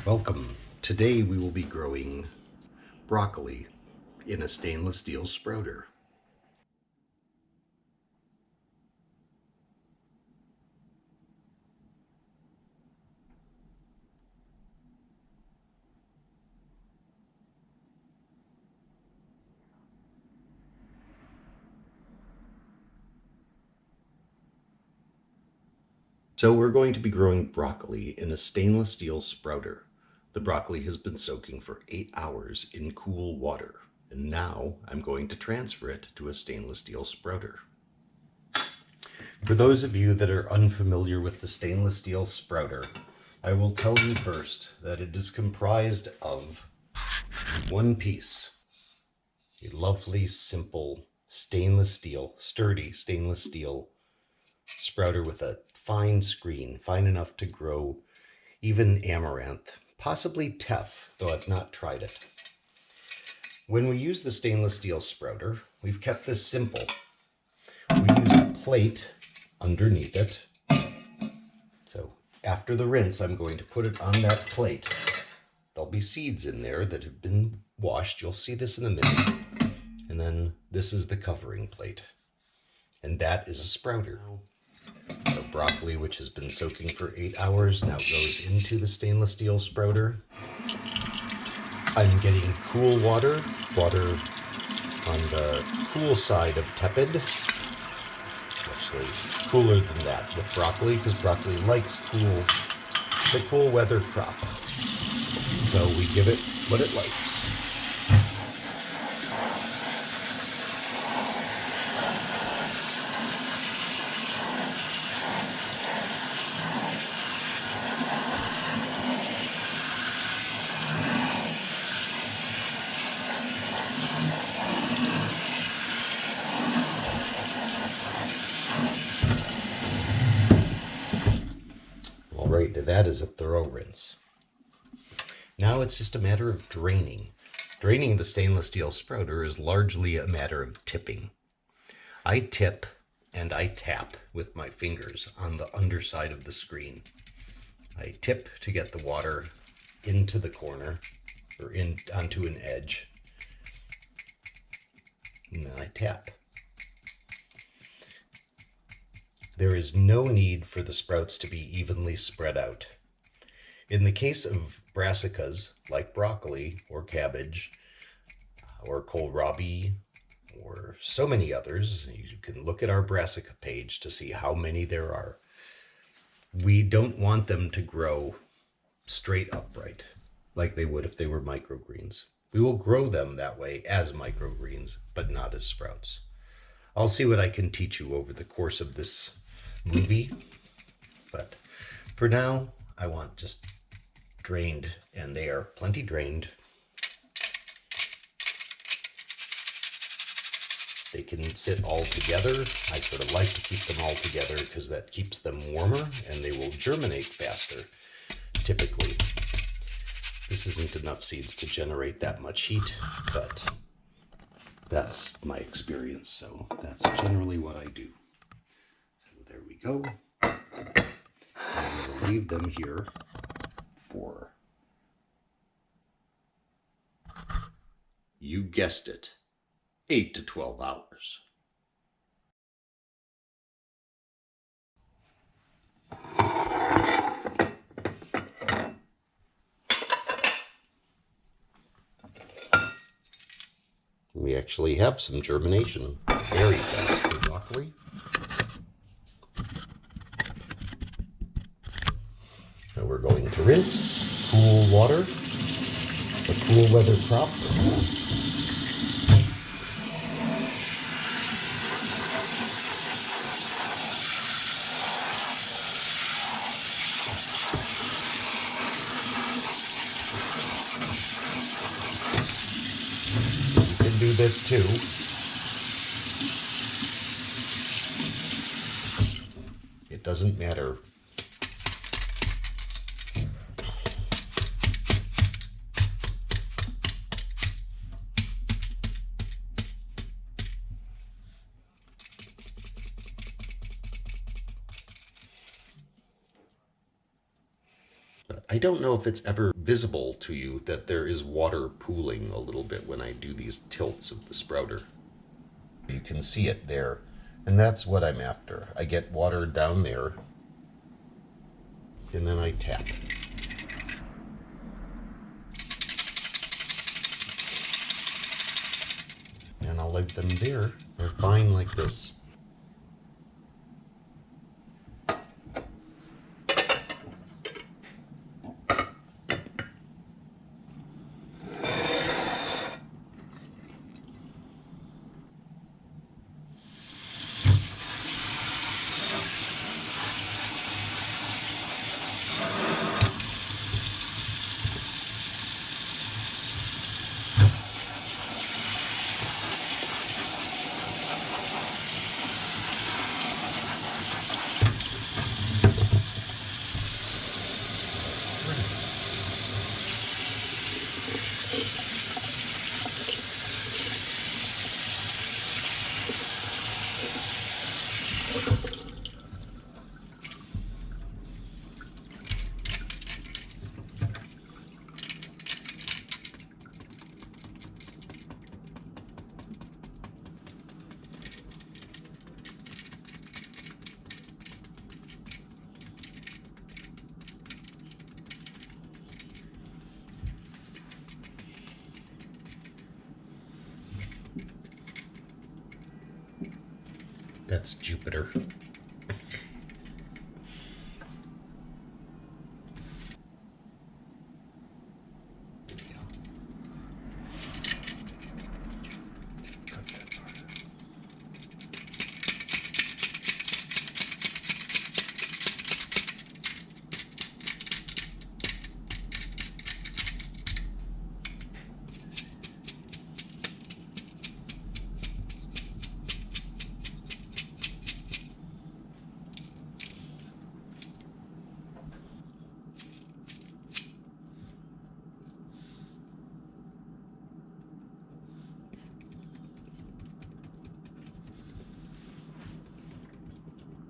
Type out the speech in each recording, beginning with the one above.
Welcome. Today we will be growing broccoli in a stainless steel sprouter. So we're going to be growing broccoli in a stainless steel sprouter. The broccoli has been soaking for 8 hours in cool water, and now I'm going to transfer it to a stainless steel sprouter. For those of you that are unfamiliar with the stainless steel sprouter, I will tell you first that it is comprised of one piece, a lovely, simple stainless steel, sturdy stainless steel sprouter with a fine screen, fine enough to grow even amaranth, possibly teff, though I've not tried it. When we use the stainless steel sprouter, we've kept this simple. We use a plate underneath it. So after the rinse, I'm going to put it on that plate. There'll be seeds in there that have been washed. You'll see this in a minute. And then this is the covering plate. And that is a sprouter. The broccoli, which has been soaking for 8 hours, now goes into the stainless steel sprouter. I'm getting cool water on the cool side of tepid. Actually, cooler than that with broccoli, because broccoli likes the cool weather crop. So we give it what it likes. All right, that is a thorough rinse. Now it's just a matter of draining. Draining the stainless steel sprouter is largely a matter of tipping. I tip and I tap with my fingers on the underside of the screen. I tip to get the water into the corner or onto an edge. And then I tap. There is no need for the sprouts to be evenly spread out. In the case of brassicas, like broccoli or cabbage or kohlrabi or so many others, you can look at our brassica page to see how many there are. We don't want them to grow straight upright like they would if they were microgreens. We will grow them that way as microgreens, but not as sprouts. I'll see what I can teach you over the course of this movie, but for now, I want just drained, and they are plenty drained. They can sit all together. I sort of like to keep them all together because that keeps them warmer and they will germinate faster, typically. This isn't enough seeds to generate that much heat, but that's my experience, so that's generally what I do. So there we go. And we'll leave them here for, you guessed it, 8 to 12 hours. We actually have some germination very fast for broccoli. Now we're going to rinse, cool water, the cool weather crop. You can do this too. It doesn't matter. I don't know if it's ever visible to you that there is water pooling a little bit when I do these tilts of the sprouter. You can see it there, and that's what I'm after. I get water down there, and then I tap. And I'll leave them there. They're fine like this. That's Jupiter.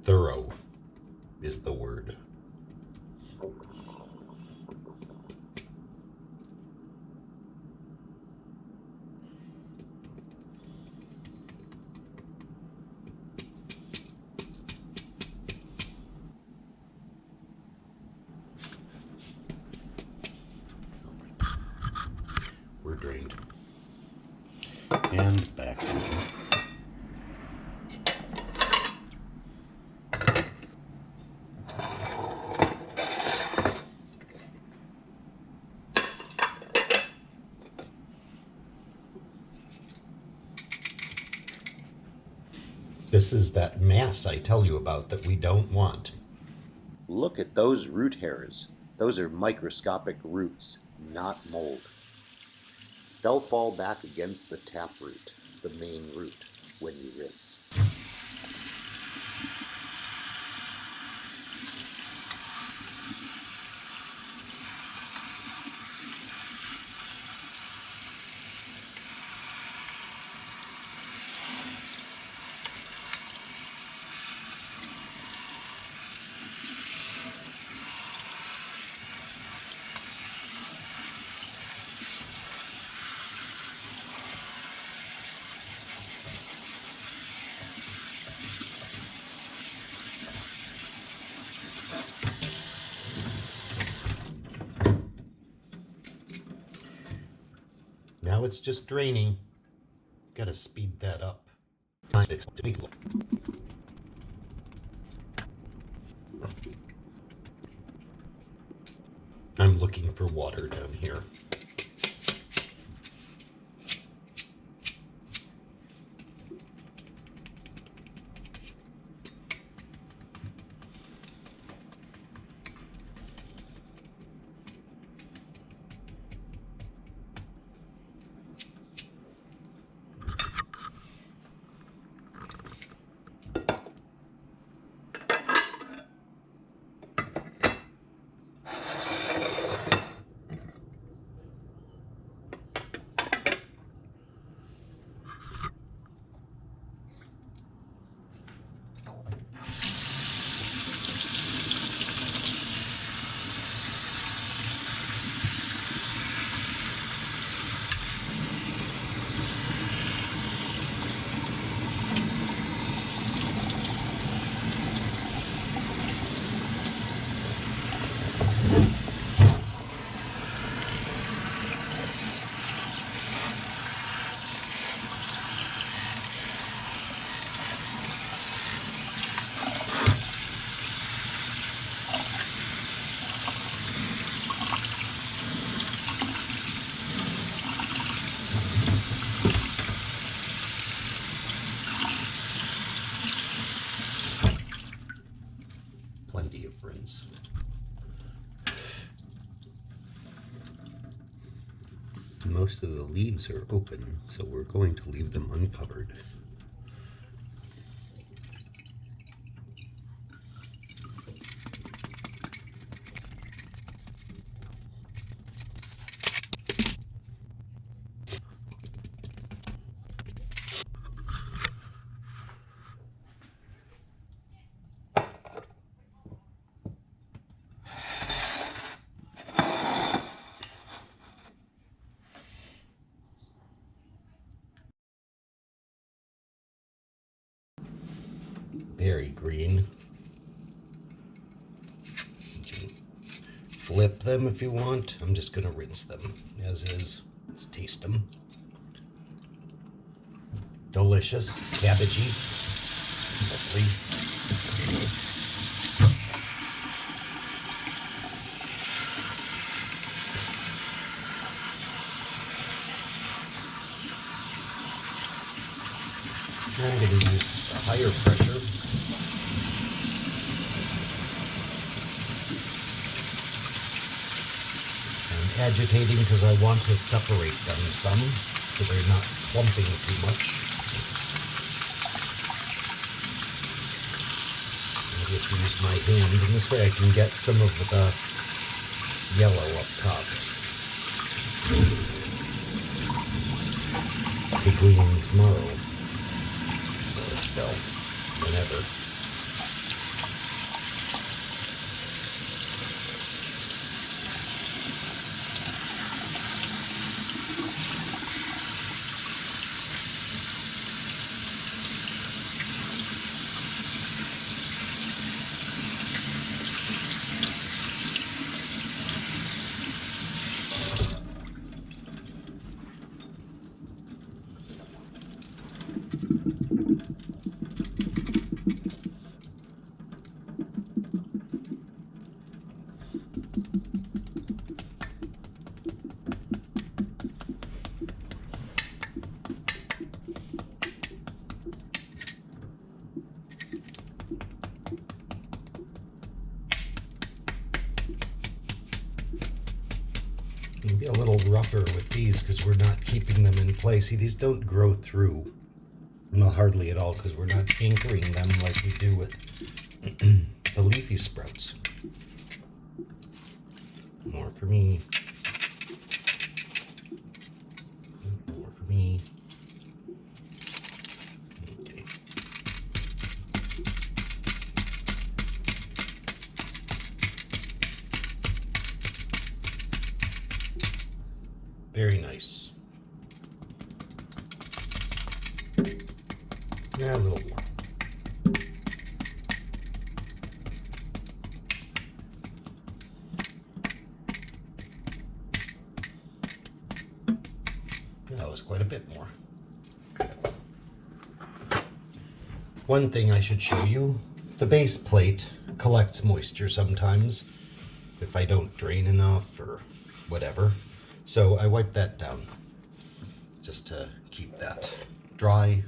Thorough is the word. We're drained. And back. This is that mass I tell you about that we don't want. Look at those root hairs. Those are microscopic roots, not mold. They'll fall back against the taproot, the main root, when you rinse. Now it's just draining. Gotta speed that up. I'm looking for water down here. most of the leaves are open, so we're going to leave them uncovered. Very green. You can flip them if you want. I'm just going to rinse them as is. Let's taste them. Delicious, cabbagey, lovely. I'm going to use a higher pressure. I'm agitating because I want to separate them some so they're not clumping too much. I'll just use my hand, and this way I can get some of the yellow up top. Be green tomorrow. Well, whenever. Be a little rougher with these because we're not keeping them in place. See, these don't grow through, well, hardly at all, because we're not anchoring them like we do with the leafy sprouts. More for me. More for me. Okay. Very nice. Yeah, a little more. That was quite a bit more. One thing I should show you, the base plate collects moisture sometimes if I don't drain enough or whatever. So I wipe that down just to keep that dry.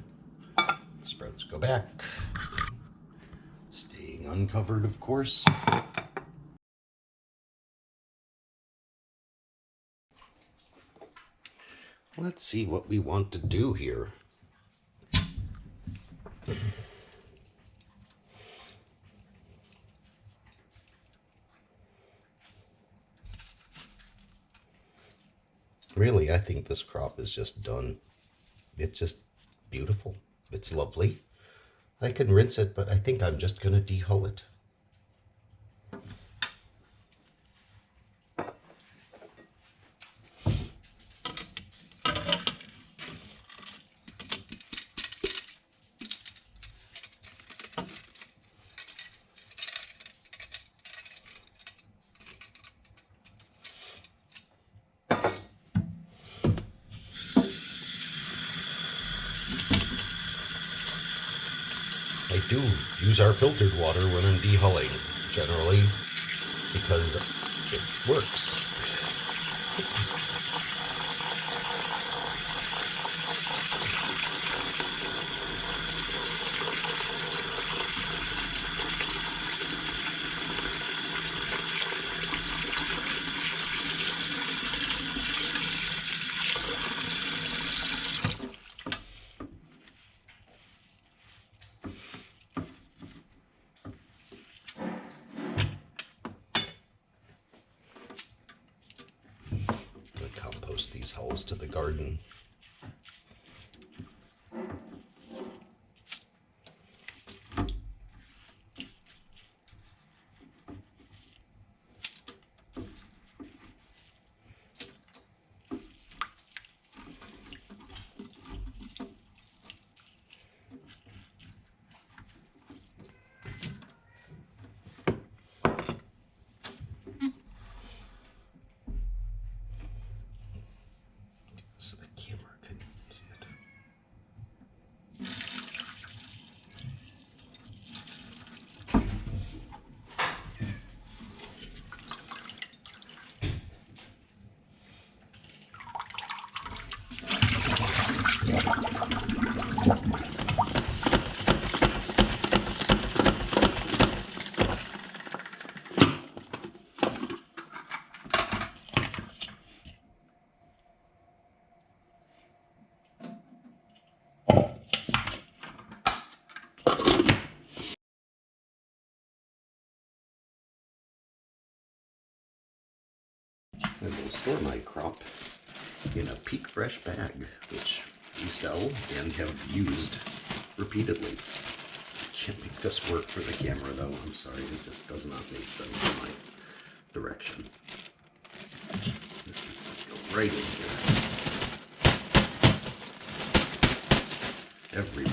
Sprouts go back, staying uncovered, of course. Let's see what we want to do here. Really, I think this crop is just done. It's just beautiful. It's lovely. I can rinse it, but I think I'm just going to dehull it. I do use our filtered water when I'm dehulling, generally, because it works. compost these hulls to the garden. So the camera can see it. I will store my crop in a Peak Fresh bag, which we sell and have used repeatedly. I can't make this work for the camera though, I'm sorry, it just does not make sense in my direction. Let's go right in here. Every